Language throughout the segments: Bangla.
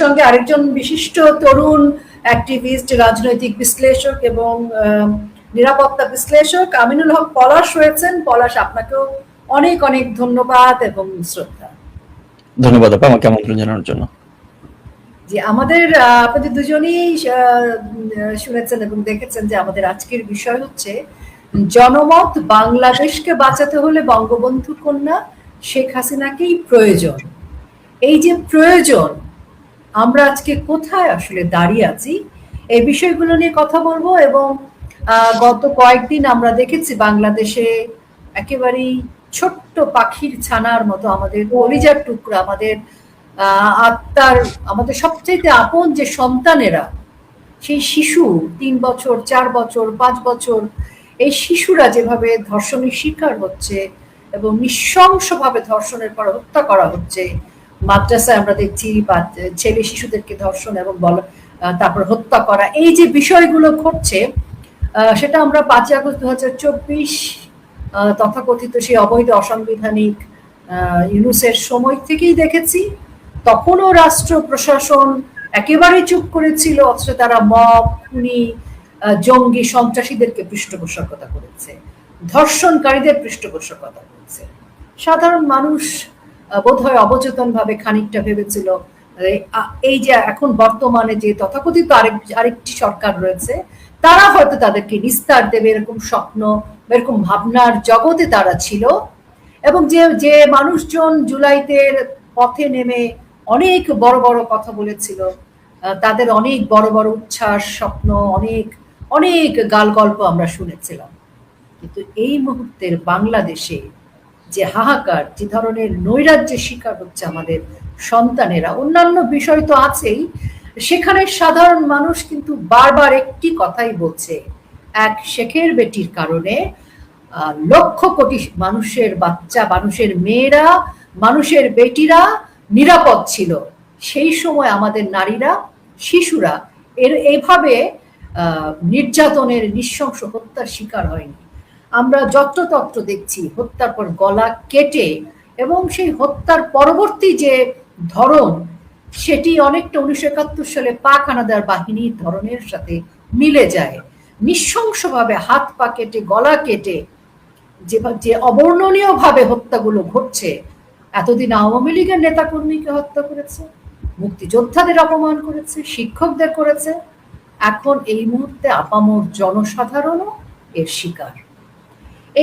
সঙ্গে আরেকজন বিশিষ্ট তরুণ অ্যাক্টিভিস্ট, রাজনৈতিক বিশ্লেষক এবং নিরাপত্তা বিশ্লেষক আমিনুল হক পলাশ রয়েছেন। পলাশ, আপনাকেও অনেক অনেক ধন্যবাদ এবং শ্রদ্ধা। ধন্যবাদ আপা আমাকে আমন্ত্রণ জানানোর জন্য। জি, আমাদের আপনাদের দুজনেই শুনেছেন এবং দেখেছেন যে আমাদের আজকের বিষয় হচ্ছে জনমত, বাংলাদেশকে বাঁচাতে হলে বঙ্গবন্ধু কন্যা শেখ হাসিনাকেই প্রয়োজন। এই যে প্রয়োজন, আমরা আজকে কোথায় আসলে দাঁড়িয়ে আছি এই বিষয়গুলো নিয়ে কথা বলবো। এবং গত কয়েকদিন আমরা দেখেছি বাংলাদেশে একেবারেই ছোট্ট পাখির ছানার মতো আমাদের কলিজার টুকরা, আমাদের আত্মার, আমাদের সবচেয়ে আপন যে সন্তানেরা, সেই শিশু 3 বছর 4 বছর 5 বছর, এই শিশুরা যেভাবে ধর্ষণের শিকার হচ্ছে এবং নৃশংসভাবে ধর্ষণের পর হত্যা করা হচ্ছে। মাদ্রাসায় আমরা দেখছি ছেলে শিশুদেরকে ধর্ষণ এবং তারপর হত্যা করা, এই যে বিষয়গুলো ঘটছে, সেটা আমরা 5 আগস্ট 2024 তথাকথিত সেই অবৈধ অসাংবিধানিক ইউনূসের সময় থেকেই দেখেছি। তখনও রাষ্ট্র প্রশাসন একেবারে চুপ করেছিল, অথচ তারা মব, খুনি, জঙ্গি, সন্ত্রাসীদেরকে পৃষ্ঠপোষকতা করেছে, ধর্ষণকারীদের পৃষ্ঠপোষকতা করেছে। সাধারণ মানুষ বোধহয় অবচেতন ভাবে খানিকটা ভেবেছিল এই যে এখন বর্তমানে যে তথাকথিত আরেকটি সরকার রয়েছে, তারা হয়তো তাদেরকে নিস্তার দেবে, এরকম স্বপ্ন, এরকম ভাবনার জগতে তারা ছিল। এবং যে যে মানুষজন জুলাইতে পথে নেমে অনেক বড় বড় কথা বলেছিল, তাদের অনেক বড় বড় উচ্ছ্বাস, স্বপ্ন, অনেক অনেক গাল গল্প আমরা শুনেছিলাম। কিন্তু এই মুহূর্তের বাংলাদেশে যে হাহাকার, যে ধরনের নৈরাজ্যের শিকার হচ্ছে আমাদের সন্তানেরা, অন্যান্য বিষয় তো আছেই, সেখানে সাধারণ মানুষ কিন্তু বারবার একটি কথাই বলছে, এক শেখের বেটির কারণে লক্ষ কোটি মানুষের বাচ্চা, মানুষের মেয়েরা, মানুষের বেটিরা নিরাপদ ছিল। সেই সময় আমাদের নারীরা, শিশুরা এইভাবে নির্যাতনের, নৃশংস হত্যার শিকার হয়নি। আমরা যত্রতত্র দেখছি হত্যার পর গলা কেটে, এবং সেই হত্যার পরবর্তী যে ধরন, সেটি অনেকটা 1971 সালে পাক হানাদার বাহিনীর ধরনের সাথে মিলে যায়। নৃশংসভাবে হাত পা কেটে, গলা কেটে যে অবর্ণনীয় ভাবে হত্যাগুলো ঘটছে। এতদিন আওয়ামী লীগের নেতাকর্মীকে হত্যা করেছে, মুক্তিযোদ্ধাদের অপমান করেছে, শিক্ষকদের করেছে, এখন এই মুহূর্তে আপামর জনসাধারণও এর শিকার।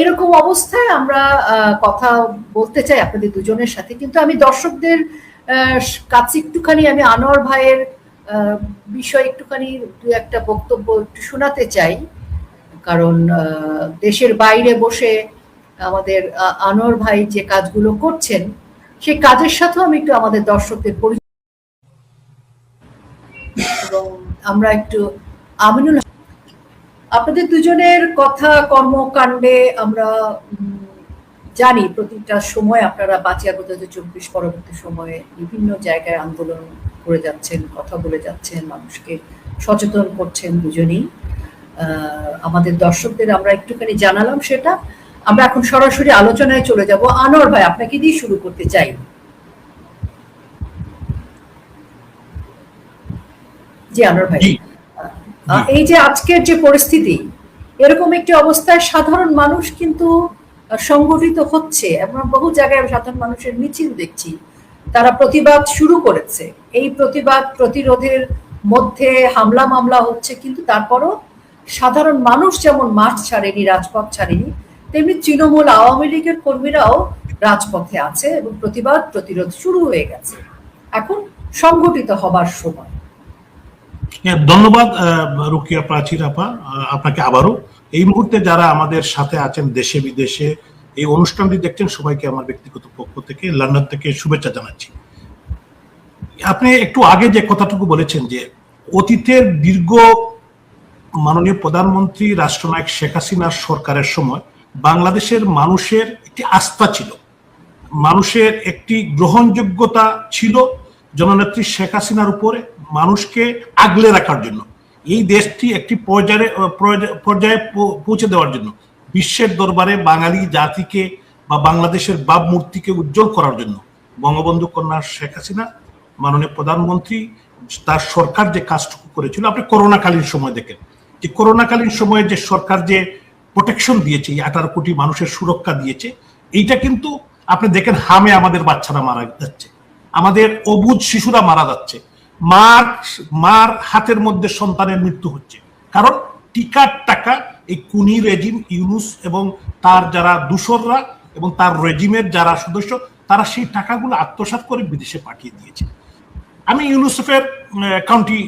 এরকম অবস্থায় আমরা কথা বলতে চাই আপনাদের দুজনের সাথে, কিন্তু আমি দর্শকদের কাছে একটুখানি আমি আনোয়ার ভাইয়ের বিষয়ে একটুখানি দু একটা বক্তব্য একটু শোনাতে চাই। কারণ দেশের বাইরে বসে আমাদের আনোয়ার ভাই যে কাজগুলো করছেন, সেই কাজের সাথেও আমি একটু আমাদের দর্শকদের পরিচয়, এবং আমরা একটু আমিনুল, আপনাদের দুজনের কথা, কর্মকাণ্ডে আমরা জানি প্রতিটা সময় আপনারা 5 আগস্ট 2024 পরবর্তী সময়ে বিভিন্ন জায়গায় আন্দোলন করে যাচ্ছেন, কথা বলে যাচ্ছেন, মানুষকে সচেতন করছেন দুজনেই। আমাদের দর্শকদের আমরা একটুখানি জানালাম সেটা। আমরা এখন সরাসরি আলোচনায় চলে যাব। আনোয়ার ভাই, আপনাকে দিয়ে শুরু করতে চাই। জি আনোয়ার ভাই, এই যে আজকের যে পরিস্থিতি, এরকম একটি অবস্থায় সাধারণ মানুষ কিন্তু সংগঠিত হচ্ছে। আমরা বহু জায়গায় সাধারণ মানুষের মিছিল দেখছি, তারা প্রতিবাদ শুরু করেছে। এই প্রতিবাদ প্রতিরোধের মধ্যে হামলা মামলা হচ্ছে, কিন্তু তারপরও সাধারণ মানুষ যেমন মাঠ ছাড়েনি, রাজপথ ছাড়েনি, তেমনি তৃণমূল, আওয়ামী লীগের কর্মীরাও রাজপথে আছে এবং প্রতিবাদ প্রতিরোধ শুরু হয়ে গেছে। এখন সংগঠিত হবার সময়। ধন্যবাদ রুকিয়া প্রাচীর আপা, আপনাকে আবারও। এই মুহূর্তে যারা আমাদের সাথে আছেন দেশে বিদেশে, এই অনুষ্ঠানটি দেখছেন, সবাইকে আমার ব্যক্তিগত পক্ষ থেকে লন্ডন থেকে শুভেচ্ছা জানাচ্ছি। আপনি একটু আগে যে কথাটুকু বলেছেন যে অতীতের দীর্ঘ মাননীয় প্রধানমন্ত্রী রাষ্ট্রনায়ক শেখ হাসিনার সরকারের সময় বাংলাদেশের মানুষের একটি আস্থা ছিল, মানুষের একটি গ্রহণযোগ্যতা ছিল জননেত্রী শেখ হাসিনার উপরে, মানুষকে আগলে রাখার জন্য, এই দেশটি একটি পর্যায়ে পৌঁছে দেওয়ার জন্য, বিশ্বের দরবারে বাঙালি জাতিকে বা বাংলাদেশের ভাবমূর্তিকে উজ্জ্বল করার জন্য বঙ্গবন্ধু কন্যা শেখ হাসিনা মাননীয় প্রধানমন্ত্রী তার সরকার যে কাজটুকু করেছিল, আপনি করোনাকালীন সময় দেখেন যে করোনাকালীন সময়ে যে সরকার যে প্রোটেকশন দিয়েছে, 18 কোটি মানুষের সুরক্ষা দিয়েছে, এইটা কিন্তু আপনি দেখেন হামে আমাদের বাচ্চারা মারা যাচ্ছে, আমাদের অবুঝ শিশুরা মারা যাচ্ছে, মার হাতের মধ্যে সন্তানের মৃত্যু হচ্ছে, কারণ টিকার টাকা এই কুনি রেজিম ইউনুস এবং তার যারা দূষররা এবং তার রেজিমের যারা সদস্য তারা সেই টাকাগুলো আত্মসাৎ করে বিদেশে পাঠিয়ে দিয়েছে। আমি ইউনিসেফের কাউন্টি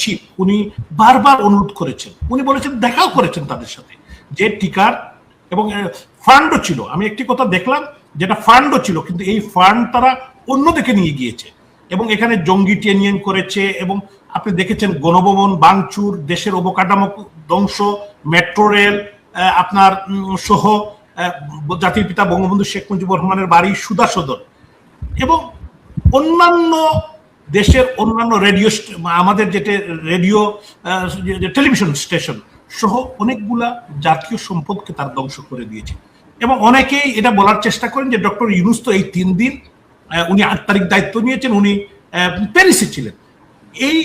চিফ, উনি বারবার অনুরোধ করেছেন, উনি বলেছেন, দেখাও করেছেন তাদের সাথে, যে টিকার এবং ফান্ডও ছিল। আমি একটি কথা দেখলাম যেটা ফান্ডও ছিল, কিন্তু এই ফান্ড তারা অন্যদিকে নিয়ে গিয়েছে এবং এখানে জঙ্গি ট্রেনিং করেছে। এবং আপনি দেখেছেন গণভবন ভাঙচুর, দেশের অবকাঠামো ধ্বংস, মেট্রো রেল আপনার সহ জাতির পিতা বঙ্গবন্ধু শেখ মুজিবুর রহমানের বাড়ি সুধা সদন এবং অন্যান্য দেশের অন্যান্য রেডিও, আমাদের যেটা রেডিও টেলিভিশন স্টেশন সহ অনেকগুলা জাতীয় সম্পদকে তার ধ্বংস করে দিয়েছে। এবং অনেকেই এটা বলার চেষ্টা করেন যে ডক্টর ইউনূস তো এই 3 দিন, উনি 8 তারিখ দায়িত্ব নিয়েছেন, উনি প্যারিসে ছিলেন। এই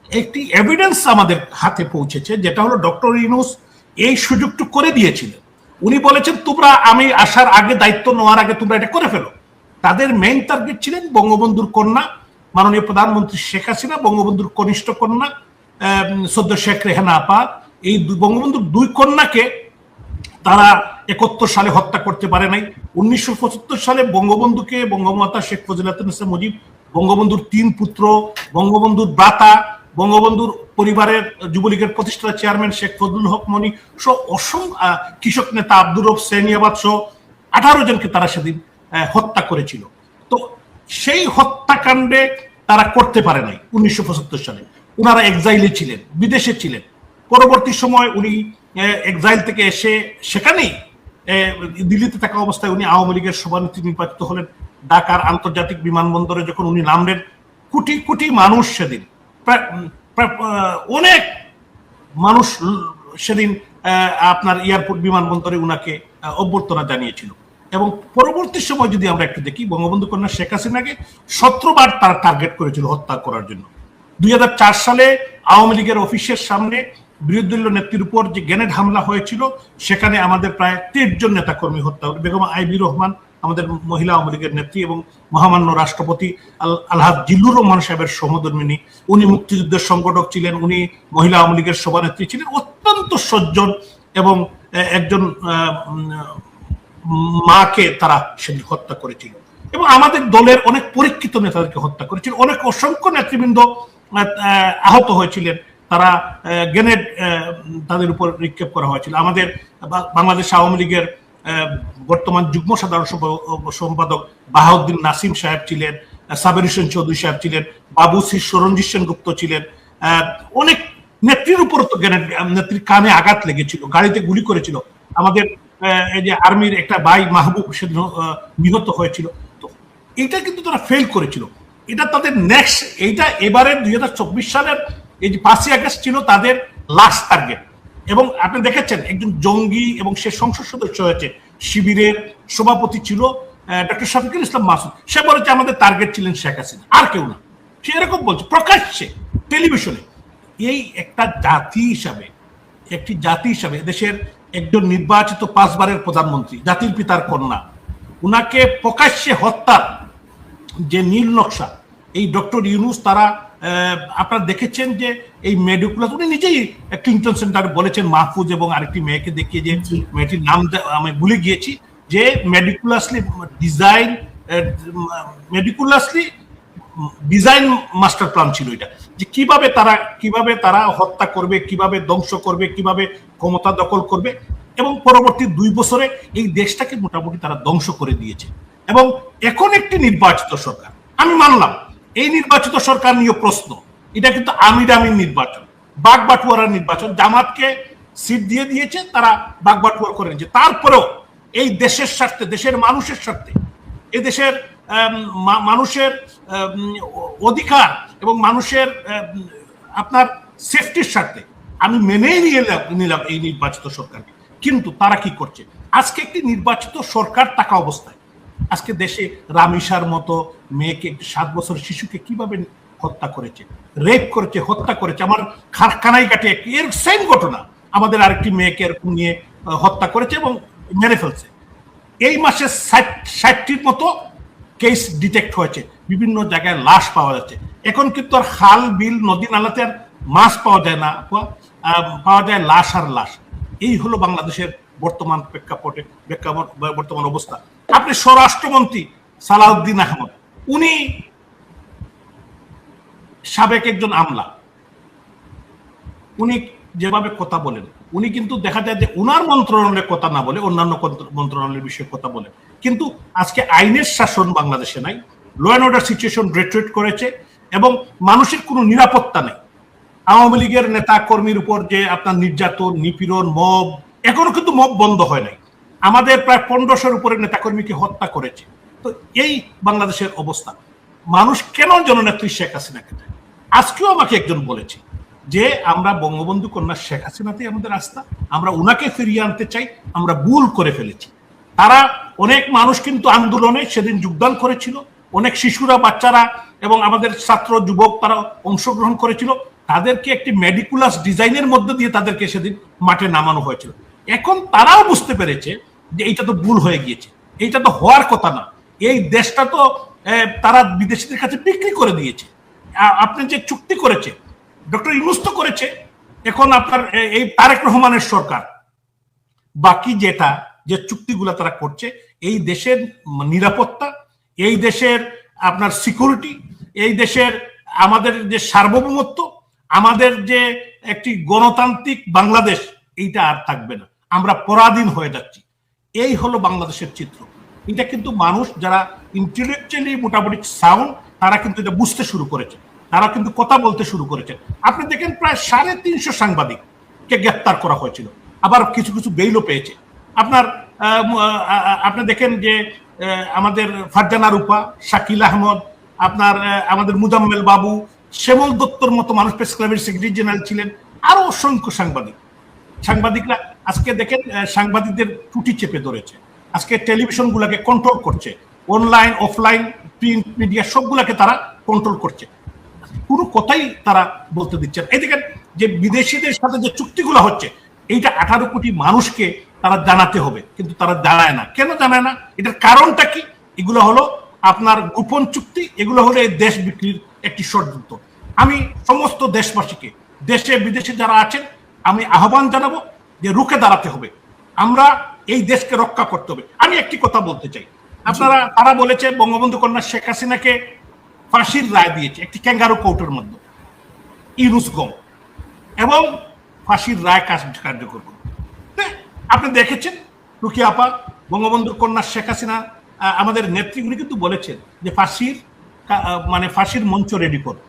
একটি এভিডেন্স আমাদের হাতে পৌঁছেছে, যেটা হলো ডক্টর ইউনূস এই সুযোগটু করে দিয়েছিলেন। উনি বলেছেন, তোমরা আমি আসার আগে, দায়িত্ব নেওয়ার আগে তোমরা এটা করে ফেলো। তাদের মেইন টার্গেট ছিলেন বঙ্গবন্ধুর কন্যা মাননীয় প্রধানমন্ত্রী শেখ হাসিনা, বঙ্গবন্ধুর কনিষ্ঠ কন্যা সদ্য শেখ রেহানা আপা। এই বঙ্গবন্ধুর 2 কন্যাকে তারা 71 সালে হত্যা করতে পারে নাই। 1975 সালে বঙ্গবন্ধুকে বঙ্গমাতা শেখ ফজিলাতুন্নেসা মুজিব, বঙ্গবন্ধুর 3 পুত্র, বঙ্গবন্ধুর ভ্রাতা, বঙ্গবন্ধুর পরিবারের যুবলীগের প্রতিষ্ঠাতা চেয়ারম্যান শেখ ফজলুল হক মনি সহ অসংখ্য কৃষক নেতা আব্দুর রব সেনিয়াবাদ সহ 18 জনকে তারা সেদিন হত্যা করেছিল। তো সেই হত্যাকাণ্ডে তারা করতে পারে নাই 1975 সালে। উনারা এক্সাইলে ছিলেন, বিদেশে ছিলেন। পরবর্তী সময় উনি এক্সাইল থেকে এসে সেখানেই দিল্লিতে থাকা অবস্থায় উনি আওয়ামী লীগের সভানেত্রী নির্বাচিত হলেন। ঢাকার আন্তর্জাতিক বিমানবন্দরে যখন উনি নামলেন, কোটি কোটি মানুষ সেদিন, অনেক মানুষ সেদিন আপনার এয়ারপোর্ট বিমানবন্দরে উনাকে অভ্যর্থনা জানিয়েছিল। এবং পরবর্তী সময় যদি আমরা একটু দেখি, বঙ্গবন্ধু কন্যা শেখ হাসিনাকে 17 বার তারা টার্গেট করেছিল হত্যা করার জন্য। 2004 সালে আওয়ামী লীগের অফিসের সামনে বিরোধী দলীয় নেত্রীর উপর যে গ্রেনেড হামলা হয়েছিল, সেখানে আমাদের প্রায় 13 জন নেতাকর্মী হত্যা, বেগম আইবি রহমান আমাদের মহিলা আওয়ামী লীগের নেত্রী এবং মহামান্য রাষ্ট্রপতি আলহাজ জিল্লুর রহমান সাহেবের সহধর্মিনী, উনি মুক্তিযুদ্ধের সংগঠক ছিলেন, উনি মহিলা আওয়ামী লীগের সভানেত্রী ছিলেন, অত্যন্ত সজ্জন এবং একজন মাকে তারা সেদিন হত্যা করেছিল। এবং আমাদের দলের অনেক পরীক্ষিত নেতাদেরকে হত্যা করেছিল, অনেক অসংখ্য নেতৃবৃন্দ আহত হয়েছিলেন, তারা গ্রেনেড তাদের উপর নিক্ষেপ করা হয়েছিল। আমাদের বাংলাদেশ আওয়ামী লীগের বর্তমান যুগ্ম সাধারণ সম্পাদক বাহাউদ্দিন নাসিম সাহেব ছিলেন, সাবের হোসেন চৌধুরী সাহেব ছিলেন, বাবু শ্রী সরঞ্জিত সেনগুপ্ত ছিলেন। অনেক নেত্রীর উপর তো গ্রেনেড, নেত্রীর কানে আঘাত লেগেছিল, গাড়িতে গুলি করেছিল। আমাদের এই যে আর্মির একটা ভাই মাহবুব সেদিন নিহত হয়েছিল। তো এইটা কিন্তু তারা ফেল করেছিল। এটা তাদের নেক্সট, এইটা এবারের 2024 সালের এই যে 5ই আগস্ট ছিল তাদের লাস্ট টার্গেট। এবং আপনি দেখেছেন একজন জঙ্গি এবং সে সংসদ সদস্য হয়েছে, শিবিরের সভাপতি ছিল ডক্টর শফিকুল ইসলাম মাসুদ, সে বলেছে আমাদের টার্গেট ছিলেন শেখ হাসিনা, আর কেউ না। সে এরকম বলছে প্রকাশ্যে টেলিভিশনে। এই একটা জাতি হিসাবে, একটি জাতি হিসাবে দেশের একজন নির্বাচিত 5 বারের প্রধানমন্ত্রী, জাতির পিতার কন্যা, উনাকে প্রকাশ্যে হত্যার যে নীল নকশা এই ডক্টর ইউনূস, তারা আপনারা দেখেছেন যে এই মেডিকুলাস, উনি নিজেই ক্লিনটন সেন্টারে বলেছেন মাহফুজ এবং আরেকটি মেয়েকে দেখিয়ে, যে মেয়েটির নাম আমি ভুলে গিয়েছি, যে মেডিকুলাসলি ডিজাইন মাস্টার প্ল্যান ছিল এটা, যে কিভাবে তারা হত্যা করবে, কিভাবে ধ্বংস করবে, কিভাবে ক্ষমতা দখল করবে। এবং পরবর্তী 2 বছরে এই দেশটাকে মোটামুটি তারা ধ্বংস করে দিয়েছে। এবং এখন একটি নির্বাচিত সরকার, আমি মানলাম এই নির্বাচিত সরকার নিয়ে প্রশ্ন, এটা কিন্তু আমির নির্বাচন, বাগবাটুয়ারার নির্বাচন, জামাতকে সিট দিয়ে দিয়েছে, তারা বাগবাটুয়ার করে নিয়েছে। তারপরেও এই দেশের স্বার্থে, দেশের মানুষের স্বার্থে, এই দেশের মানুষের অধিকার এবং মানুষের আপনার সেফটির স্বার্থে আমি মেনেই নিলাম এই নির্বাচিত সরকারকে। কিন্তু তারা কি করছে? আজকে একটি নির্বাচিত সরকার থাকা অবস্থায় আজকে দেশে রামিসার মতো মেয়েকে, 7 বছর শিশুকে কিভাবে হত্যা করেছে, রেপ করেছে, হত্যা করেছে। আমার কানাই কাটে এর সেম ঘটনা, আমাদের আরেকটি মেয়েকে এরকম নিয়ে হত্যা করেছে এবং মেরে ফেলছে। এই মাসে 60টির মতো কেস ডিটেক্ট হয়েছে, বিভিন্ন জায়গায় লাশ পাওয়া যাচ্ছে। এখন কিন্তু আর খাল বিল নদী নালাতে আর মাছ পাওয়া যায় না, পাওয়া যায় লাশ আর লাশ। এই হলো বাংলাদেশের বর্তমান প্রেক্ষাপটে বর্তমান অবস্থা। আপনি স্বরাষ্ট্রমন্ত্রী সালাউদ্দিন আহমদ, উনি সাবেক একজন আমলা, উনি যেভাবে কথা বলেন, উনি কিন্তু দেখা যায় যে উনার মন্ত্রণালয়ের কথা না বলে অন্যান্য মন্ত্রণালয়ের বিষয়ে কথা বলেন। কিন্তু আজকে আইনের শাসন বাংলাদেশে নাই, ল অ্যান্ড অর্ডার সিচুয়েশন ডিটেরিওরেট করেছে এবং মানুষের কোনো নিরাপত্তা নেই। আওয়ামী লীগের নেতা কর্মীর উপর যে আপনার নির্যাতন, নিপীড়ন, মব, এখনো কিন্তু মব বন্ধ হয় নাই। আমাদের প্রায় 1500-এর উপরে নেতাকর্মীকে হত্যা করেছে। তো এই বাংলাদেশের অবস্থা। মানুষ কেন জননেত্রী শেখ হাসিনাকে চায়? আজকেও আমাকে একজন বলেছে যে আমরা বঙ্গবন্ধু কন্যা শেখ হাসিনাতেই আমাদের আস্থা, আমরা উনাকে ফিরিয়ে আনতে চাই, আমরা ভুল করে ফেলেছি। তারা অনেক মানুষ কিন্তু আন্দোলনে সেদিন যোগদান করেছিল, অনেক শিশুরা, বাচ্চারা এবং আমাদের ছাত্র যুবক তারা অংশগ্রহণ করেছিল। তাদেরকে একটি মেডিকুলাস ডিজাইনের মধ্যে দিয়ে তাদেরকে সেদিন মাঠে নামানো হয়েছিল। এখন তারাও বুঝতে পেরেছে যে এইটা তো ভুল হয়ে গিয়েছে, এইটা তো হওয়ার কথা না। এই দেশটা তো তারা বিদেশিদের কাছে বিক্রি করে দিয়েছে। আপনি যে চুক্তি করেছে, ডক্টর ইউনূস তো করেছে, এখন আপনার এই তারেক রহমানের সরকার বাকি যে চুক্তিগুলো তারা করছে, এই দেশের নিরাপত্তা, এই দেশের আপনার সিকিউরিটি, এই দেশের আমাদের যে সার্বভৌমত্ব, আমাদের যে একটি গণতান্ত্রিক বাংলাদেশ, এইটা আর থাকবে না। আমরা পরাধীন হয়ে যাচ্ছি। এই হলো বাংলাদেশের চিত্র। এটা কিন্তু মানুষ যারা ইন্টেলেকচুয়ালি মোটামুটি সাউন্ড, তারা কিন্তু এটা বুঝতে শুরু করেছে, তারা কিন্তু কথা বলতে শুরু করেছে। আপনি দেখেন প্রায় 350 সাংবাদিককে গ্রেপ্তার করা হয়েছিল, আবার কিছু কিছু বেইলও পেয়েছে। আপনি দেখেন যে আমাদের ফারজানা রূপা, শাকিল আহমদ, আপনার আমাদের মুজাম্মেল বাবু, শ্যামল দত্তর মতো মানুষ প্রেস ক্লাবের সেক্রেটারি জেনারেল ছিলেন, আরো অসংখ্য সাংবাদিকরা আজকে দেখেন সাংবাদিকদের টুটি চেপে ধরেছে। আজকে টেলিভিশন গুলাকে কন্ট্রোল করছে, অনলাইন অফলাইন প্রিন্ট মিডিয়া সবগুলাকে তারা কন্ট্রোল করছে, কোনো কথাই তারা বলতে দিচ্ছে না। এই দেখেন যে বিদেশিদের সাথে যে চুক্তিগুলো হচ্ছে, এইটা 18 কোটি মানুষকে তারা জানাতে হবে, কিন্তু তারা জানায় না। কেন জানায় না? এটার কারণটা কি? এগুলো হলো আপনার গোপন চুক্তি, এগুলো হলো এই দেশ বিক্রির একটি ষড়যন্ত্র। আমি সমস্ত দেশবাসীকে, দেশে বিদেশে যারা আছেন, আমি আহ্বান জানাবো যে রুখে দাঁড়াতে হবে, আমরা এই দেশকে রক্ষা করতে হবে। আমি একটি কথা বলতে চাই, তারা বলেছে বঙ্গবন্ধু কন্যা শেখ হাসিনাকে ফাঁসির রায় দিয়েছে একটি ক্যাঙ্গারু কোর্টের মধ্যে, ইউনূস গম, এবং ফাঁসির রায় কার্যকর করবে। আপনি দেখেছেন রুকিয়া আপা, বঙ্গবন্ধুর কন্যা শেখ হাসিনা আমাদের নেত্রীগুলি কিন্তু বলেছেন যে ফাঁসির মঞ্চ রেডি করো,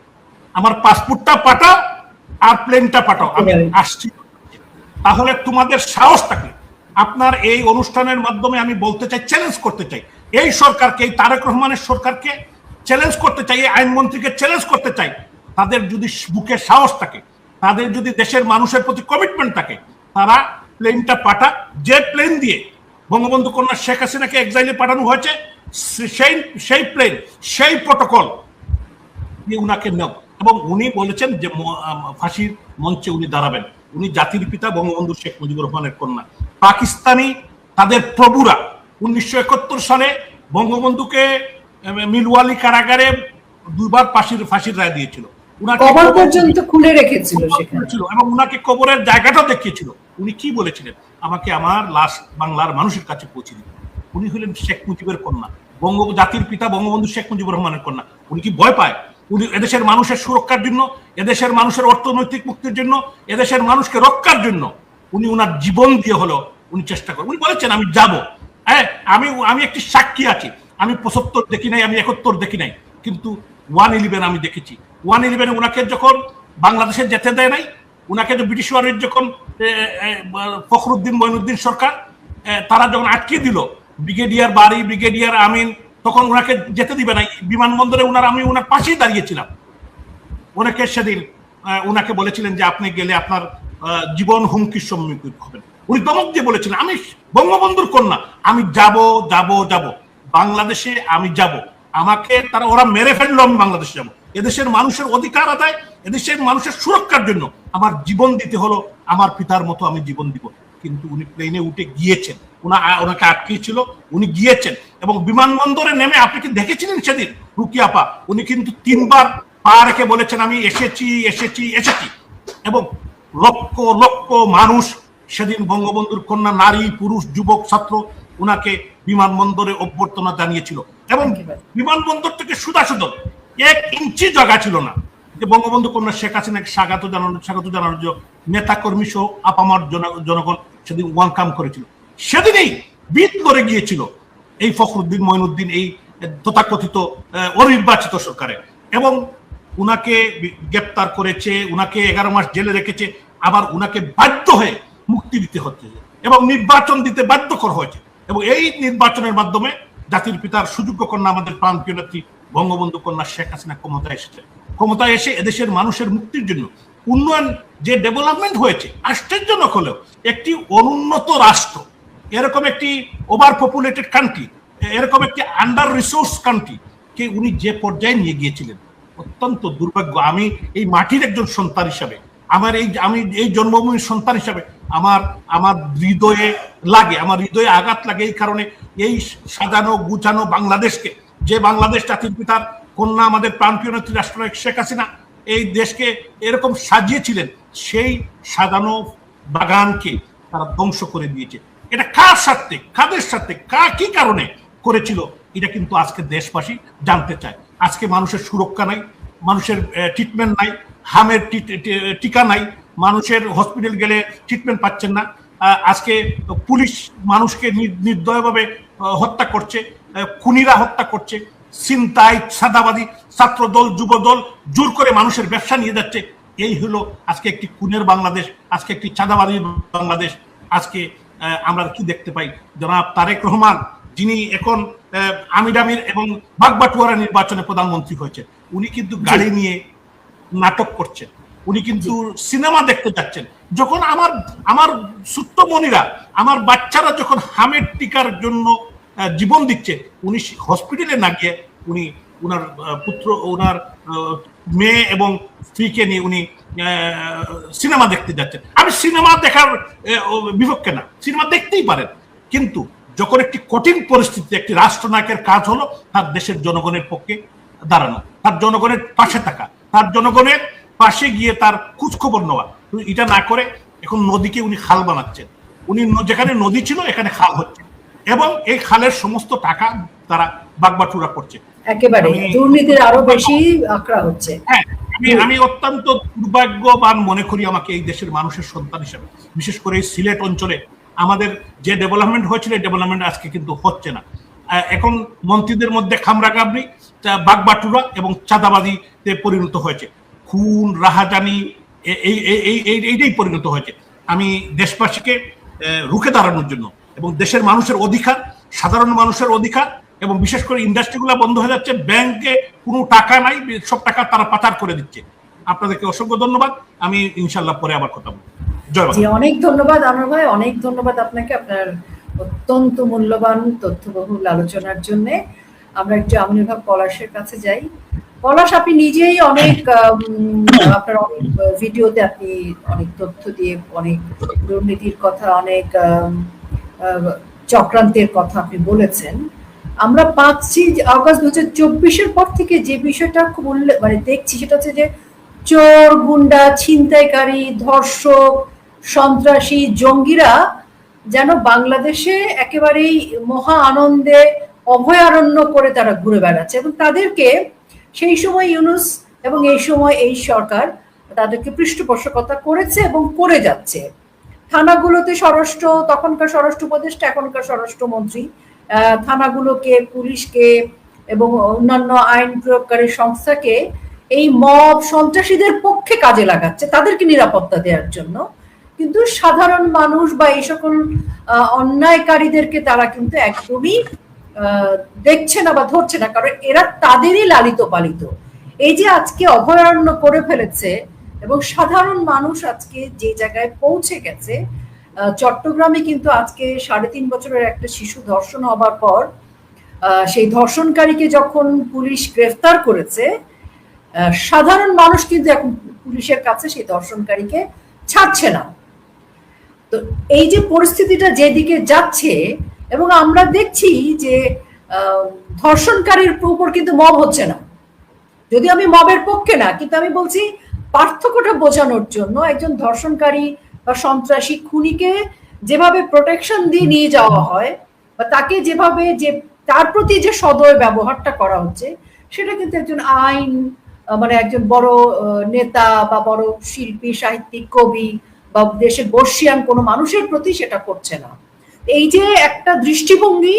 আমার পাসপোর্টটা পাঠাও আর প্লেনটা পাঠাও, আমি আসছি। তাহলে তোমাদের সাহস থাকে। আপনার এই অনুষ্ঠানের মাধ্যমে আমি বলতে চাই, চ্যালেঞ্জ করতে চাই এই সরকারকে, এই তারেক রহমানের সরকারকে চ্যালেঞ্জ করতে চাই, এই আইনমন্ত্রীকে চ্যালেঞ্জ করতে চাই। তাদের যদি বুকে সাহস থাকে, তাদের যদি দেশের মানুষের প্রতি কমিটমেন্ট থাকে, তারা প্লেনটা পাঠাক। যে প্লেন দিয়ে বঙ্গবন্ধু কন্যা শেখ হাসিনাকে এক্সাইলে পাঠানো হয়েছে, সেই প্লেন, সেই প্রটোকল দিয়ে উনাকে নেও। এবং উনি বলেছেন যে ফাঁসির মঞ্চে উনি দাঁড়াবেন। উনি জাতির পিতা বঙ্গবন্ধু শেখ মুজিবুর রহমানের কন্যা। পাকিস্তানি তাদের প্রভুরা 1971 সালে বঙ্গবন্ধুকে মিলওয়ালি কারাগারে 2বার ফাঁসির রায় দিয়েছিল, কবর পর্যন্ত খুলে রেখেছিল সেখানে, এবং উনাকে কবরের জায়গাটা দেখিয়েছিল। উনি কি বলেছিলেন? আমাকে আমার লাশ বাংলার মানুষের কাছে পৌঁছে দিন। উনি হলেন শেখ মুজিবের কন্যা, জাতির পিতা বঙ্গবন্ধু শেখ মুজিবুর রহমানের কন্যা। উনি কি ভয় পায়? উনি এদেশের মানুষের সুরক্ষার জন্য, এদেশের মানুষের অর্থনৈতিক মুক্তির জন্য, এদেশের মানুষকে রক্ষার জন্য উনি উনার জীবন দিয়ে হলো উনি চেষ্টা করেন। উনি বলেছেন আমি যাব। হ্যাঁ, আমি একটি সাক্ষী আছি। আমি 75 দেখি নাই, আমি 71 দেখি নাই, কিন্তু 111 আমি দেখেছি। 111 উনাকে যখন বাংলাদেশে যেতে দেয় নাই, উনাকে ব্রিটিশ ওয়ারের যখন ফখরুদ্দিন মঈনুদ্দিন সরকার তারা যখন আটকে দিল, ব্রিগেডিয়ার বাড়ি, ব্রিগেডিয়ার আমিন, তখন ওনাকে যেতে দিবে না বিমানবন্দরে। আমি ওনার পাশেই দাঁড়িয়েছিলাম। অনেকে সেদিন ওনাকে বলেছিলেন যে আপনি গেলে আপনার জীবন হুমকির সম্মুখীন হবেন। উনি দমক দিয়ে বলেছিলেন আমি বঙ্গবন্ধুর কন্যা, আমি যাব যাব যাব। বাংলাদেশে আমি যাব, আমাকে ওরা মেরে ফেললো, আমি বাংলাদেশে যাব, এদেশের মানুষের অধিকার আদায়, এদেশের মানুষের সুরক্ষার জন্য আমার জীবন দিতে হলো, আমার পিতার মতো আমি জীবন দিব। কিন্তু উনি প্লেনে উঠে গিয়েছেন, ওনাকে আটকিয়েছিল, উনি গিয়েছেন এবং বিমানবন্দরে নেমে আপনি কি দেখেছিলেন সেদিন রুকিয়া আপা, উনি কিন্তু 3 বার পা রেখে বলেছেন আমি এসেছি এসেছি এসেছি। এবং লক্ষ লক্ষ মানুষ সেদিন বঙ্গবন্ধুর কন্যা, নারী পুরুষ যুবক ছাত্র উনাকে বিমানবন্দরে অভ্যর্থনা জানিয়েছিল। এবং বিমানবন্দর থেকে সুদাসুদন 1 ইঞ্চি জায়গা ছিল না যে বঙ্গবন্ধু কন্যা শেখ হাসিনাকে স্বাগত জানানোর জন্য নেতা কর্মী সহ আপামার জনগণ সেদিন ওয়েলকাম করেছিল। সেদিনেই বিদ করে গিয়েছিল এই ফখরুদ্দিন মঈনুদ্দিন, এই তথাকথিত অনির্বাচিত সরকারে, এবং উনাকে গ্রেপ্তার করেছে, উনাকে 11 মাস জেলে রেখেছে, আবার উনাকে বাধ্য হয়ে মুক্তি দিতে হচ্ছে এবং নির্বাচন দিতে বাধ্য করা হয়েছে। এবং এই নির্বাচনের মাধ্যমে জাতির পিতার সুযোগ্য কন্যা, আমাদের প্রাণপ্রিয় নেত্রী বঙ্গবন্ধু কন্যা শেখ হাসিনা ক্ষমতায় এসে এদেশের মানুষের মুক্তির জন্য উন্নয়ন যে ডেভেলপমেন্ট হয়েছে, আশ্চর্যজনক হলেও একটি অনুন্নত রাষ্ট্র, এরকম একটি ওভার পপুলেটেড কান্ট্রি, এরকম একটি আন্ডার রিসোর্স কান্ট্রি কে উনি যে পর্যায়ে নিয়ে গিয়েছিলেন, অত্যন্ত দুর্ভাগ্য। আমি এই মাটির একজন সন্তান হিসাবে, আমি এই জন্মভূমির সন্তান হিসাবে আমার হৃদয়ে লাগে, আমার হৃদয়ে আঘাত লাগে। এই কারণে এই সাজানো গুছানো বাংলাদেশকে, যে বাংলাদেশ জাতির পিতার কন্যা, আমাদের প্রাণপ্রিয় নেত্রী রাষ্ট্রনায়ক শেখ হাসিনা এই দেশকে এরকম সাজিয়েছিলেন, সেই সাজানো বাগানকে তারা ধ্বংস করে দিয়েছে। এটা কার স্বার্থে, কাদের স্বার্থে, কি কারণে করেছিল, এটা কিন্তু আজকে দেশবাসী জানতে চায়। আজকে মানুষের সুরক্ষা নাই, মানুষের ট্রিটমেন্ট নাই, হামের টিকা নাই, মানুষের হসপিটাল গেলে ট্রিটমেন্ট পাচ্ছেন না। আজকে পুলিশ মানুষকে নির্দয়ভাবে হত্যা করছে, খুনিরা হত্যা করছে, ছিনতাই, সাদাবাদী, ছাত্র দল, যুব দল জোর করে মানুষের ব্যবসা নিয়ে যাচ্ছে। এই হলো আজকে একটি খুনের বাংলাদেশ, আজকে একটি চাঁদাবাদীর বাংলাদেশ। আজকে আমরা কি দেখতে পাই, জনাব তারেক রহমান, যিনি এখন আমিরামির এবং বাগবাটুয়ারা নির্বাচনে প্রধানমন্ত্রী হয়েছে, উনি কিন্তু গাড়ি নিয়ে নাটক করছেন, উনি কিন্তু সিনেমা দেখতে যাচ্ছেন। যখন আমার ছোট্ট মনিরা, আমার বাচ্চারা যখন হামের টিকার জন্য জীবন দিচ্ছে, উনি হসপিটালে না গিয়ে উনি ওনার পুত্র, ওনার মেয়ে এবং স্ত্রীকে নিয়ে উনি সিনেমা দেখতে যাচ্ছেন। আমি সিনেমা দেখার বিপক্ষে না, সিনেমা দেখতেই পারেন, কিন্তু যখন একটি কঠিন পরিস্থিতি, একটি রাষ্ট্রনায়কের কাজ হলো তার দেশের জনগণের পক্ষে দাঁড়ানো, তার জনগণের পাশে থাকা, তার জনগণের পাশে গিয়ে তার খোঁজখবর নেওয়া। এটা না করে এখন নদীকে উনি খাল বানাচ্ছেন। উনি যেখানে নদী ছিল এখানে খাল হচ্ছে, এবং এই খালের সমস্ত টাকা তারা বাগবাটুরা করছে, একেবারে দুর্নীতির আরো বেশি আঁকড়া হচ্ছে। হ্যাঁ, আমি অত্যন্ত দুর্ভাগ্যবান মনে করি আমাকে এই দেশের মানুষের সন্তান হিসেবে। বিশেষ করে এই সিলেট অঞ্চলে আমাদের যে ডেভেলপমেন্ট হয়েছিল, ডেভেলপমেন্ট আজকে কিন্তু হচ্ছে না। এখন মন্ত্রীদের মধ্যে খামরাগাবরি, বাগবাটুরা এবং চাঁদাবাদীতে পরিণত হয়েছে, খুন রাহাজানি এইটাই পরিণত হয়েছে। আমি দেশবাসীকে রুখে দাঁড়ানোর জন্য এবং দেশের মানুষের অধিকার, সাধারণ মানুষের অধিকার, এবং বিশেষ করে ইন্ডাস্ট্রিগুলো বন্ধ হয়ে যাচ্ছে, ব্যাংকে কোনো টাকা নাই, সব টাকা তারা পাচার করে দিচ্ছে। আপনাদেরকে অসংখ্য ধন্যবাদ। আমি ইনশাল্লাহ পরে আবার কথা বলবো। জয় বাংলা। অনেক ধন্যবাদ আনোয়ার ভাই, অনেক ধন্যবাদ আপনাকে আপনার অত্যন্ত মূল্যবান তথ্যবহুল আলোচনার জন্য। আমরা একটু আমিনুল পলাশের কাছে যাই। পলাশ, আপনি নিজেই অনেক আপনার অনেক ভিডিওতে আপনি অনেক তথ্য দিয়ে অনেক দুর্নীতির কথা, অনেক চক্রান্তের কথা আপনি বলেছেন। আমরা 5 আগস্ট 2024-এর পর থেকে যে বিষয়টা খুব দেখছি, সেটা হচ্ছে যে চোর, গুন্ডা, ছিনতাইকারী, ধর্ষক, সন্ত্রাসী, জঙ্গিরা যেন বাংলাদেশে একেবারেই মহা আনন্দে অভয়ারণ্য করে তারা ঘুরে বেড়াচ্ছে, এবং তাদেরকে সেই সময় ইউনূস এবং এই সময় এই সরকার তাদেরকে পৃষ্ঠপোষকতা করেছে এবং করে যাচ্ছে। থানাগুলোতে তখনকার স্বরাষ্ট্র উপদেষ্টা, এখনকার স্বরাষ্ট্রমন্ত্রী থানাগুলোকে, পুলিশকে এবং অন্যান্য আইন প্রয়োগকারী সংস্থাকে এই মব সন্ত্রাসীদের পক্ষে কাজে লাগাচ্ছে, তাদেরকে নিরাপত্তা দেওয়ার জন্য। কিন্তু সাধারণ মানুষ বা এই সকল অন্যায়কারীদেরকে তারা কিন্তু একদমই দেখছে না বা ধরছে না, কারণ এরা তাদেরই লালিত পালিত। এই যে আজকে অভয়ারণ্য করে ফেলেছে এবং সাধারণ মানুষ আজকে যে জায়গায় পৌঁছে গেছে, চট্টগ্রামে কিন্তু আজকে 3.5 বছরের একটা শিশু ধর্ষণ হবার পর সেই ধর্ষণকারীকে যখন পুলিশ গ্রেফতার করেছে, সাধারণ মানুষ কিন্তু এখন পুলিশের কাছে সেই ধর্ষণকারীকে ছাড়ছে না। তো এই যে পরিস্থিতিটা যেদিকে যাচ্ছে, এবং আমরা দেখছি যে ধর্ষণকারীর উপর কিন্তু মব হচ্ছে না, যদি আমি মবের পক্ষে না, কিন্তু আমি বলছি পার্থক্যটা বোঝানোর জন্য একজন ধর্ষণকারী বা সন্ত্রাসী খুনিকে যেভাবে প্রোটেকশন দিয়ে নিয়ে যাওয়া হয় বা তাকে যেভাবে যে তার প্রতি যে সদয় ব্যবহারটা করা হচ্ছে, সেটা কিন্তু একজন আইন মানে একজন বড় নেতা বা বড় শিল্পী, সাহিত্যিক, কবি বা দেশের বর্ষিয়ান কোনো মানুষের প্রতি সেটা করছে না। এই যে একটা দৃষ্টিভঙ্গি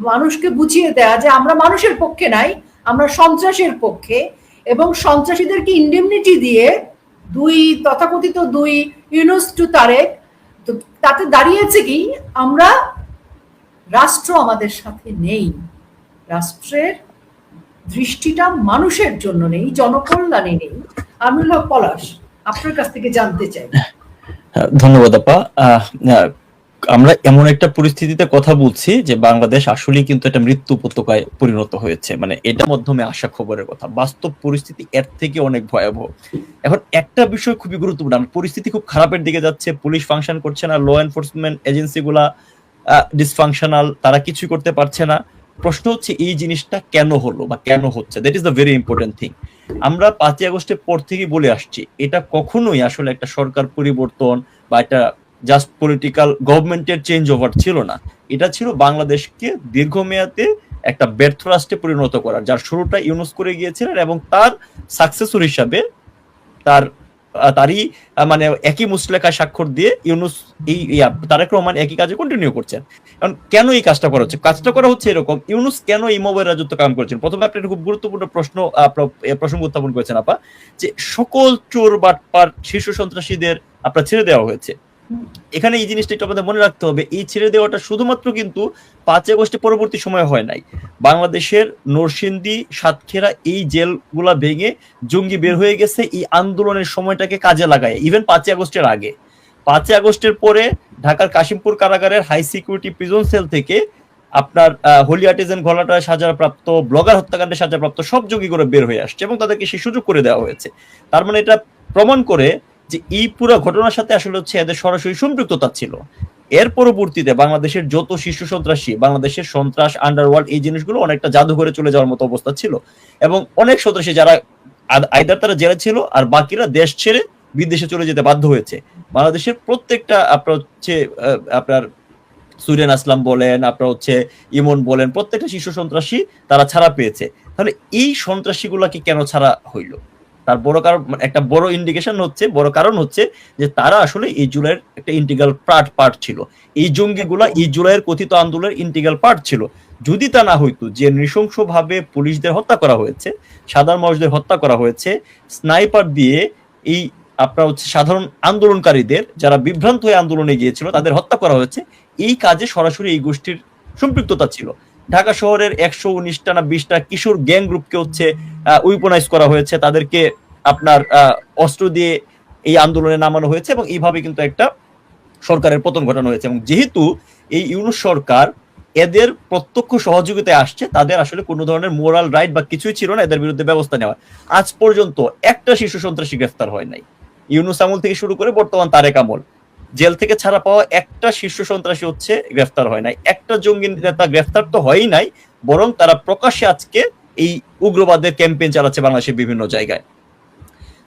মানুষকে বুঝিয়ে দেয়া যে আমরা মানুষের পক্ষে নাই, আমরা সন্ত্রাসের পক্ষে, এবং সন্ত্রাসীদেরকে ইন্ডেমনিটি দিয়ে তথাকথিত দুই ইউনুস টু তারেক, তো তাতে দাঁড়িয়েছে কি আমরা রাষ্ট্র আমাদের সাথে নেই, রাষ্ট্রের দৃষ্টিটা মানুষের জন্য নেই, জনকল্যাণে নেই। আমিনুল হক পলাশ, আপনার কাছ থেকে জানতে চাই। ধন্যবাদ আপা। আমরা এমন একটা পরিস্থিতিতে কথা বলছি যে বাংলাদেশ আসলেই কিন্তু একটা মৃত্যু উপত্যকায় পরিণত হয়েছে, মানে এটার মাধ্যমে আসা খবরের কথা, বাস্তব পরিস্থিতি এর থেকে অনেক ভয়াবহ। এখন একটা বিষয় খুবই গুরুত্বপূর্ণ, পরিস্থিতি খুব খারাপের দিকে যাচ্ছে, পুলিশ ফাংশন করছে না, ল এনফোর্সমেন্ট এজেন্সি গুলা ডিসফাংশনাল, তারা কিছু করতে পারছে না। প্রশ্ন হচ্ছে এই জিনিসটা কেন হলো বা কেন হচ্ছে, that is the very important thing. আমরা 5ই আগস্টের পর থেকে বলে আসছি এটা কখনোই আসলে একটা সরকার পরিবর্তন বা একটা জাস্ট পলিটিক্যাল গভর্নমেন্টের চেঞ্জ ওভার ছিল না, এটা ছিল বাংলাদেশকে দীর্ঘমেয়াদে একটা ব্যর্থ রাষ্ট্রে পরিণত করার, যার শুরুটা ইউনুস করে গিয়েছিলেন এবং তার সাকসেসর হিসাবে তারই মানে একই মুসলেখায় স্বাক্ষর দিয়ে ইউনুস তারেক রহমান একই কাজে কন্টিনিউ করছেন। কারণ কেন এই কাজটা করা হচ্ছে? কাজটা করা হচ্ছে এরকম, ইউনুস কেন এই মোবাইল রাজত্ব কাম করছেন? প্রথমে আপনি একটা খুব গুরুত্বপূর্ণ প্রসঙ্গ উত্থাপন করেছেন আপা, যে সকল চোর বাটপার শীর্ষ সন্ত্রাসীদের আপনার ছেড়ে দেওয়া হয়েছে। এখানে এই জিনিসটা একটু আমাদের মনে রাখতে হবে, এই ছেড়ে দেওয়াটা শুধুমাত্র কিন্তু 5ই আগস্টের পরবর্তী সময় হয় নাই। বাংলাদেশের নরসিংদী, সাতক্ষীরা এই জেলগুলা ভেঙে জঙ্গি বের হয়ে গেছে এই আন্দোলনের সময়টাকে কাজে লাগায়, ইভেন 5ই আগস্টের আগে। 5ই আগস্টের পরে ঢাকার কাশিমপুর কারাগারের হাই সিকিউরিটি প্রিজন সেল থেকে আপনার হোলি আর্টিজান ঘোলাটায় সাজাপ্রাপ্ত, ব্লগার হত্যাকাণ্ডে সাজাপ্রাপ্ত সব জঙ্গি করে বের হয়ে আসছে এবং তাদেরকে সেই সুযোগ করে দেওয়া হয়েছে। তার মানে এটা প্রমাণ করে যে এই পুরো ঘটনার সাথে আসলে হচ্ছে এদের সরাসরি সম্পৃক্ততা ছিল। এর পরবর্তীতে বাংলাদেশের যত শীর্ষ সন্ত্রাসী, বাংলাদেশের সন্ত্রাস, আন্ডারওয়ার্ল্ড, এই জিনিসগুলো অনেকটা জাদুঘরে চলে যাওয়ার মতো অবস্থা ছিল এবং অনেক সন্ত্রাসী যারা আইদার তারা জেলে ছিল আর বাকিরা দেশ ছেড়ে বিদেশে চলে যেতে বাধ্য হয়েছে। বাংলাদেশের প্রত্যেকটা আপনার সুরেন আসলাম বলেন, আপনার হচ্ছে ইমন বলেন, প্রত্যেকটা শীর্ষ সন্ত্রাসী তারা ছাড়া পেয়েছে। তাহলে এই সন্ত্রাসীগুলাকে কেন ছাড়া হইল? তার বড় কারণ, একটা বড় ইন্ডিকেশন হচ্ছে, বড় কারণ হচ্ছে যে তারা আসলে এই জুলাইয়ের একটা ইন্টিগ্রাল পার্ট ছিল। এই জঙ্গিগুলা এই জুলাইয়ের কথিত আন্দোলনের ইন্টিগ্রাল পার্ট ছিল। যদি তা না হইতো, যে নৃশংসভাবে পুলিশদের হত্যা করা হয়েছে, সাধারণ মানুষদের হত্যা করা হয়েছে, স্নাইপার দিয়ে এই আপনার হচ্ছে সাধারণ আন্দোলনকারীদের যারা বিভ্রান্ত হয়ে আন্দোলনে গিয়েছিল তাদের হত্যা করা হয়েছে, এই কাজে সরাসরি এই গোষ্ঠীর সম্পৃক্ততা ছিল। ঢাকা শহরের 119টা না 20টা কিশোর গ্যাং গ্রুপকে হচ্ছে উইপনাইজ করা হয়েছে, তাদেরকে আপনার অস্ত্র দিয়ে এই আন্দোলনে নামানো হয়েছে এবং এইভাবে কিন্তু একটা সরকারের পতন ঘটানো হয়েছে। এবং যেহেতু এই ইউনুস সরকার এদের প্রত্যক্ষ সহযোগিতায় আসছে, তাদের আসলে কোনো ধরনের মোরাল রাইট বা কিছুই ছিল না এদের বিরুদ্ধে ব্যবস্থা নেওয়ার। আজ পর্যন্ত একটা শীর্ষ সন্ত্রাসী গ্রেফতার হয় নাই, ইউনুস আমল থেকে শুরু করে বর্তমান তারেক আমল। জেল থেকে ছাড়া পাওয়া একটা শীর্ষ সন্ত্রাসী হচ্ছে গ্রেফতার হয় নাই, একটা জঙ্গি নেতা গ্রেফতার তো হয়ই নাই, বরং তারা প্রকাশ্যে আজকে এই উগ্রবাদের ক্যাম্পেইন চালাচ্ছে বাংলাদেশের বিভিন্ন জায়গায়।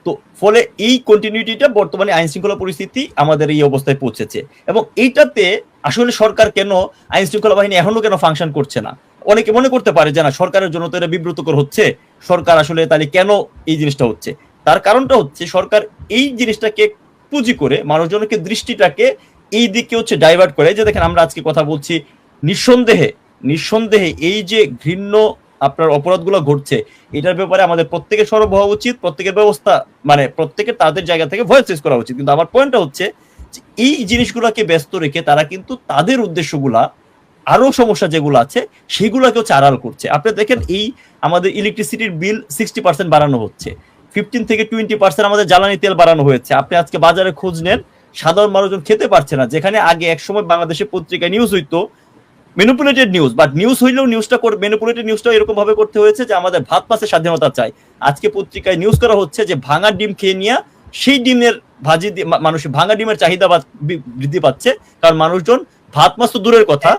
তো ফলে এই কন্টিনিউটিটা বর্তমানে আইন শৃঙ্খলা পরিস্থিতি আমাদের এই অবস্থায় পৌঁছেছে এবং এইটাতে আসলে সরকার কেন, আইন শৃঙ্খলা বাহিনী এখনো কেন ফাংশন করছে না? অনেকে মনে করতে পারে যে না, সরকারের জন্য তো এটা বিব্রতকর হচ্ছে, সরকার আসলে তাহলে কেন এই জিনিসটা হচ্ছে? তার কারণটা হচ্ছে সরকার এই জিনিসটাকে পুঁজি করে মানুষজনকে দৃষ্টিটাকে এই দিকে হচ্ছে ডাইভার্ট করে। যে দেখেন আমরা আজকে কথা বলছি, নিঃসন্দেহে এই যে ঘৃণ্য আপনার অপরাধগুলো ঘটছে, এটার ব্যাপারে আমাদের প্রত্যেকের সরব হওয়া উচিত, প্রত্যেকের ব্যবস্থা মানে প্রত্যেকের তাদের জায়গা থেকে ভয়েস রেজ করা উচিত। কিন্তু আমার পয়েন্টটা হচ্ছে এই জিনিসগুলোকে ব্যস্ত রেখে তারা কিন্তু তাদের উদ্দেশ্যগুলা, আরো সমস্যা যেগুলো আছে সেগুলোকে হচ্ছে আড়াল করছে। আপনি দেখেন এই আমাদের ইলেকট্রিসিটির বিল 60% বাড়ানো হচ্ছে, 15 থেকে 20% আমাদের জ্বালানি তেল বাড়ানো হয়েছে। আপনি আজকে বাজারে খোঁজ নেন, সাধারণ মানুষজন খেতে পারছে না। যেখানে আগে এক সময় বাংলাদেশের পত্রিকায় নিউজ হইতো ম্যানিপুলেটেড নিউজ, বাট নিউজ হইলেও নিউজটা ম্যানিপুলেটেড নিউজটা এরকম ভাবে করতে হয়েছে যে আমাদের ভাত পাসের স্বাধীনতা চাই। আজকে পত্রিকায় নিউজ করা হচ্ছে যে ভাঙা ডিম খেয়ে নিয়ে সেই ডিমের ভাজি দিয়ে মানুষের ভাঙা ডিমের চাহিদা বৃদ্ধি পাচ্ছে, কারণ মানুষজন ভাত মাছ তো দূরের কথা,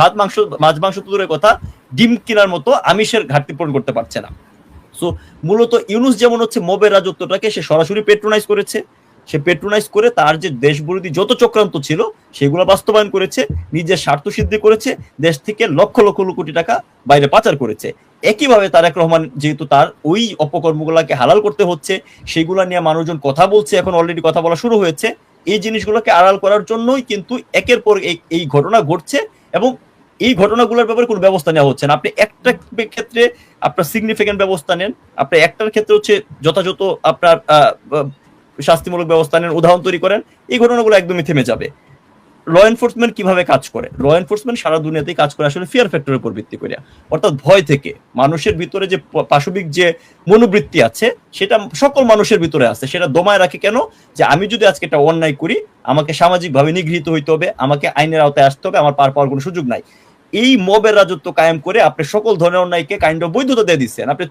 ভাত মাংস মাছ মাংস তো দূরের কথা, ডিম কেনার মতো আমিষের ঘাটতি পূরণ করতে পারছে না। সো মূলত ইউনুস যেমন হচ্ছে মবের রাজত্বটাকে সে সরাসরি পেট্রোনাইজ করেছে, সে পেট্রোনাইজ করে তার যে দেশবিরোধী যত চক্রান্ত ছিল সেগুলো বাস্তবায়ন করেছে, নিজের স্বার্থ সিদ্ধি করেছে, দেশ থেকে লক্ষ লক্ষ কোটি টাকা বাইরে পাচার করেছে। একইভাবে তারেক রহমান যেহেতু তার ওই অপকর্মগুলোকে হালাল করতে হচ্ছে, সেগুলো নিয়ে মানুষজন কথা বলছে, এখন অলরেডি কথা বলা শুরু হয়েছে, এই জিনিসগুলোকে আড়াল করার জন্যই কিন্তু একের পর এই ঘটনা ঘটছে, এবং এই ঘটনাগুলোর ব্যাপারে কোনো ব্যবস্থা নেওয়া হচ্ছে না। আপনি একটা ক্ষেত্রে আপনার সিগনিফিকেন্ট ব্যবস্থা নেন, আপনি একটার ক্ষেত্রে হচ্ছে যথাযথ আপনার শাস্তিমূলক ব্যবস্থা নেন, উদাহরণ তৈরি করেন, এই ঘটনাগুলো একদমই থেমে যাবে। ল এনফোর্সমেন্ট কিভাবে কাজ করে? ল এনফোর্সমেন্ট সারা দুনিয়াতেই কাজ করে আসলে ফিয়ার ফ্যাক্টরের উপর ভিত্তি করে, অর্থাৎ ভয় থেকে। মানুষের ভিতরে যে পাশবিক যে মনোবৃত্তি আছে সেটা সকল মানুষের ভিতরে আছে, সেটা দমায় রাখে কেন? যে আমি যদি আজকে একটা অন্যায় করি আমাকে সামাজিকভাবে নিগৃহীত হইতে হবে, আমাকে আইনের আওতায় আসতে হবে, আমার পার পাওয়ার কোনো সুযোগ নাই। এই মবের রাজত্ব কায়েম করে আপনি সকল ধরনের অন্যায়কে কাইন্ড অফ বৈধতা দিয়ে দিচ্ছেন। আপনি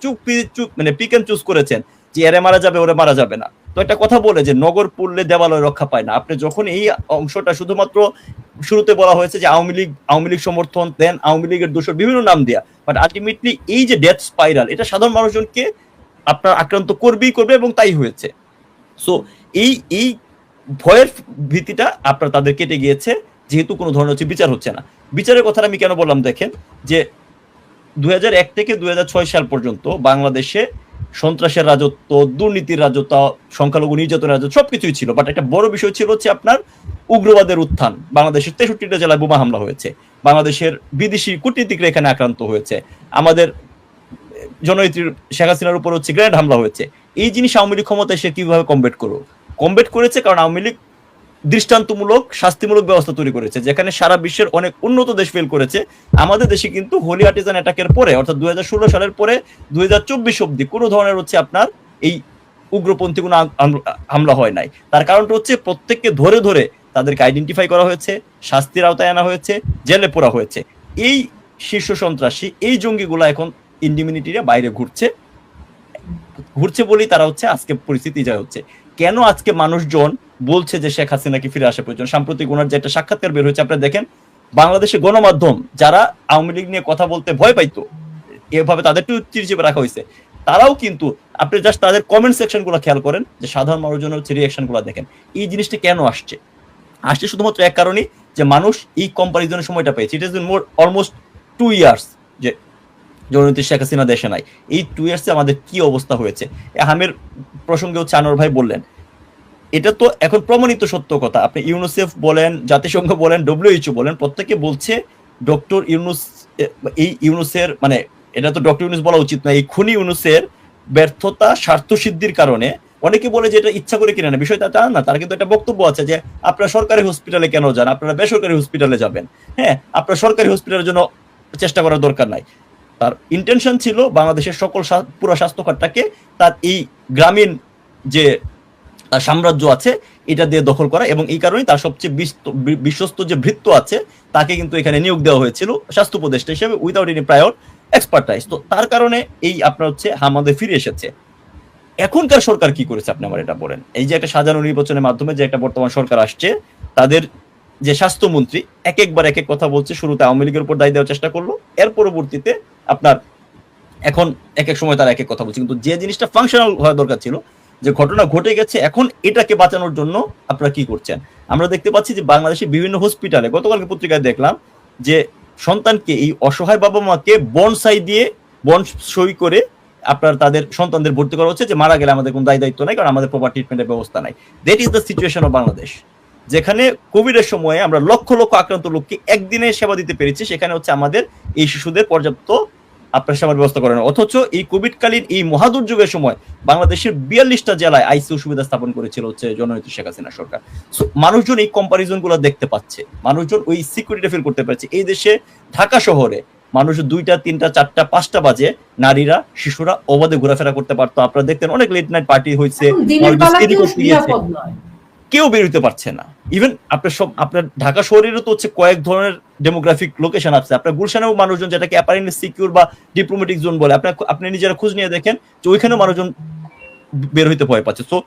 চুপ মানে পিক এন্ড চুজ করেছেন যে এরে মারা যাবে ওরে মারা যাবে না। তো একটা কথা বলে যে নগর পড়লে দেবালয় রক্ষা পায় না। আপনি যখন এই অংশটা শুধুমাত্র শুরুতে বলা হয়েছে যে আওয়ামী লীগ সমর্থন দেন, আওয়ামী লীগের দোষর বিভিন্ন নাম দেয়া, বাট আলটিমেটলি এই যে ডেথ স্পাইরাল এটা সাধারণ মানুষজনকে আপনার আক্রান্ত করবেই করবে, এবং তাই হয়েছে। সো এই ভয়ের ভীতিটা আপনার তাদের কেটে গিয়েছে, যেহেতু কোনো ধরনের হচ্ছে বিচার হচ্ছে না। বিচারের কথাটা আমি কেন বললাম দেখেন, যে 2001 থেকে 2006 সাল পর্যন্ত বাংলাদেশে সন্ত্রাসের রাজত্ব, দুর্নীতির রাজত্ব, সংখ্যালঘু নির্যাতনের রাজত্ব সবকিছুই ছিল, বাট একটা বড় বিষয় ছিল হচ্ছে আপনার উগ্রবাদের উত্থান। বাংলাদেশের 63টা জেলায় বোমা হামলা হয়েছে, বাংলাদেশের বিদেশি কূটনীতিকরা এখানে আক্রান্ত হয়েছে, আমাদের জননেত্রী শেখ হাসিনার উপর হচ্ছে গ্রেনেড হামলা হয়েছে। এই জিনিস আওয়ামী লীগ ক্ষমতায় সে কিভাবে কমবেট করেছে, কারণ আওয়ামী লীগ দৃষ্টান্তমূলক শাস্তিমূলক ব্যবস্থা তৈরি করেছে, যেখানে সারা বিশ্বের অনেক উন্নত দেশ ফেল করেছে। আমাদের দেশে কিন্তু হোলি আর্টিজান অ্যাটাকের পরে, অর্থাৎ 2016 সালের পরে 2024 অব্দি কোনো ধরনের হচ্ছে আপনার এই উগ্রপন্থী কোনো হামলা হয় নাই। তার কারণটা হচ্ছে প্রত্যেককে ধরে ধরে তাদেরকে আইডেন্টিফাই করা হয়েছে, শাস্তির আওতায় আনা হয়েছে, জেলে পোড়া হয়েছে। এই শীর্ষ সন্ত্রাসী, এই জঙ্গিগুলা এখন ইন্ডিমিনিটির বাইরে ঘুরছে বলেই তারা হচ্ছে আজকে পরিস্থিতি যা হচ্ছে। কেন আজকে মানুষজন বলছে যে শেখ হাসিনাকে ফিরে আসা প্রয়োজন? সাম্প্রতিক ওনার যে একটা সাক্ষাৎকার বের হয়েছে, আপনারা দেখেন, বাংলাদেশের গণমাধ্যম যারা আওয়ামী লীগ নিয়ে কথা বলতে ভয় পাইতো, এভাবে তাদেরকেও চিরচিপে রাখা হয়েছে, তারাও কিন্তু আপনি জাস্ট তাদের কমেন্ট সেকশন গুলো খেয়াল করেন, যে সাধারণ মানুষজনের হচ্ছে রিয়াকশন গুলো দেখেন। এই জিনিসটা কেন আসছে শুধুমাত্র এক কারণেই, যে মানুষ এই কম্পারিজনের সময়টা পেয়েছে। It is bin more almost 2 years যে জননেত্রী শেখ হাসিনা দেশে নাই। এই 2 ইয়ার্সে আমাদের কি অবস্থা হয়েছে। হামের প্রসঙ্গে হচ্ছে আনোয়ার ভাই বললেন, এটা তো এখন প্রমাণিত সত্য কথা। আপনি ইউনিসেফ বলেন, জাতিসংঘ বলেন, WHO বলেন, প্রত্যেকে বলছে ডক্টর ইউনুস, এই ইউনুসের মানে এটা তো ডক্টর ইউনুস বলা উচিত না, এই খুনি ইউনুসের ব্যর্থতা স্বার্থ সিদ্ধির কারণে। অনেকে বলে যে এটা ইচ্ছা করে কিনে না, বিষয়টা তা না। তার কিন্তু একটা বক্তব্য আছে যে আপনারা সরকারি হসপিটালে কেন যান, আপনারা বেসরকারি হসপিটালে যাবেন। হ্যাঁ, আপনারা সরকারি হসপিটালের জন্য চেষ্টা করার দরকার নাই। তার ইন্টেনশন ছিল বাংলাদেশের সকল পুরো স্বাস্থ্য খাতটাকে তার এই গ্রামীণ যে সাম্রাজ্য আছে এটা দিয়ে দখল করা, এবং এই কারণেই তার সবচেয়ে বিশ্বস্ত যে ভৃত্য আছে তাকে কিন্তু এখানে নিয়োগ দেওয়া হয়েছিল স্বাস্থ্য উপদেষ্টা হিসেবে, উইদাউট এনি প্রায়র এক্সপার্টাইজ। তো তার কারণে এই আপনার হচ্ছে আমাদের ফিরে এসেছে। এখনকার সরকার কি করেছে আপনি আমার এটা বলেন। এই যে একটা সাজানো নির্বাচনের মাধ্যমে যে একটা বর্তমান সরকার আসছে, তাদের যে স্বাস্থ্যমন্ত্রী একবার এক এক কথা বলছে। শুরুতে আওয়ামী লীগের উপর দায় দেওয়ার চেষ্টা করলো, এর পরবর্তীতে আপনার এখন এক এক সময় তারা এক এক কথা বলছে। কিন্তু যে জিনিসটা ফাংশনাল হওয়া দরকার ছিল, যে ঘটনা ঘটে গেছে, এখন এটাকে বাঁচানোর জন্য আপনারা কি করছেন? আমরা দেখতে পাচ্ছি যে বাংলাদেশের বিভিন্ন হসপিটালে, গতকালকে পত্রিকায় দেখলাম যে সন্তানকে, এই অসহায় বাবা মাকে বনসাই দিয়ে সই করে আপনার তাদের সন্তানদের ভর্তি করা হচ্ছে, যে মারা গেলে আমাদের কোনো দায়িত্ব নাই, কারণ আমাদের প্রপার ট্রিটমেন্টের ব্যবস্থা নাই। That is the situation of Bangladesh. যেখানে কোভিডের সময়ে আমরা লক্ষ লক্ষ আক্রান্ত লোককে একদিনে সেবা দিতে পেরেছি, সেখানে হচ্ছে আমাদের এই শিশুদের পর্যাপ্ত আপনার সেবার ব্যবস্থা করেন। অথচ এই কোভিডকালীন এই মহাদুর্যোগের সময় বাংলাদেশের 42টা জেলায় আইসিইউ সুবিধা স্থাপন করেছিল হচ্ছে জননেত্রী শেখ হাসিনা সরকার। মানুষজন এই কম্পারিজন গুলো দেখতে পাচ্ছে, মানুষজন ওই সিকিউরিটি ফিল করতে পারছে। এই দেশে ঢাকা শহরে মানুষ 2টা 3টা 4টা 5টা বাজে নারীরা শিশুরা অবাধে ঘোরাফেরা করতে পারতো। আপনারা দেখতেন অনেক লেট নাইট পার্টি হয়েছে, কেউ বের হতে পারছে না। ইভেন আপনার ঢাকা শহরেরও তো হচ্ছে কয়েক ধরনের ডেমোগ্রাফিক লোকেশন আছে। আপনার গুলশানেও মানুষজন, যেটাকে অ্যাপারেন্টলি সিকিউর বা ডিপ্লোম্যাটিক জোন বলে, আপনি নিজেরা খোঁজ নিয়ে দেখেন যে ওইখানেও মানুষজন বের হইতে ভয় পাচ্ছে। তো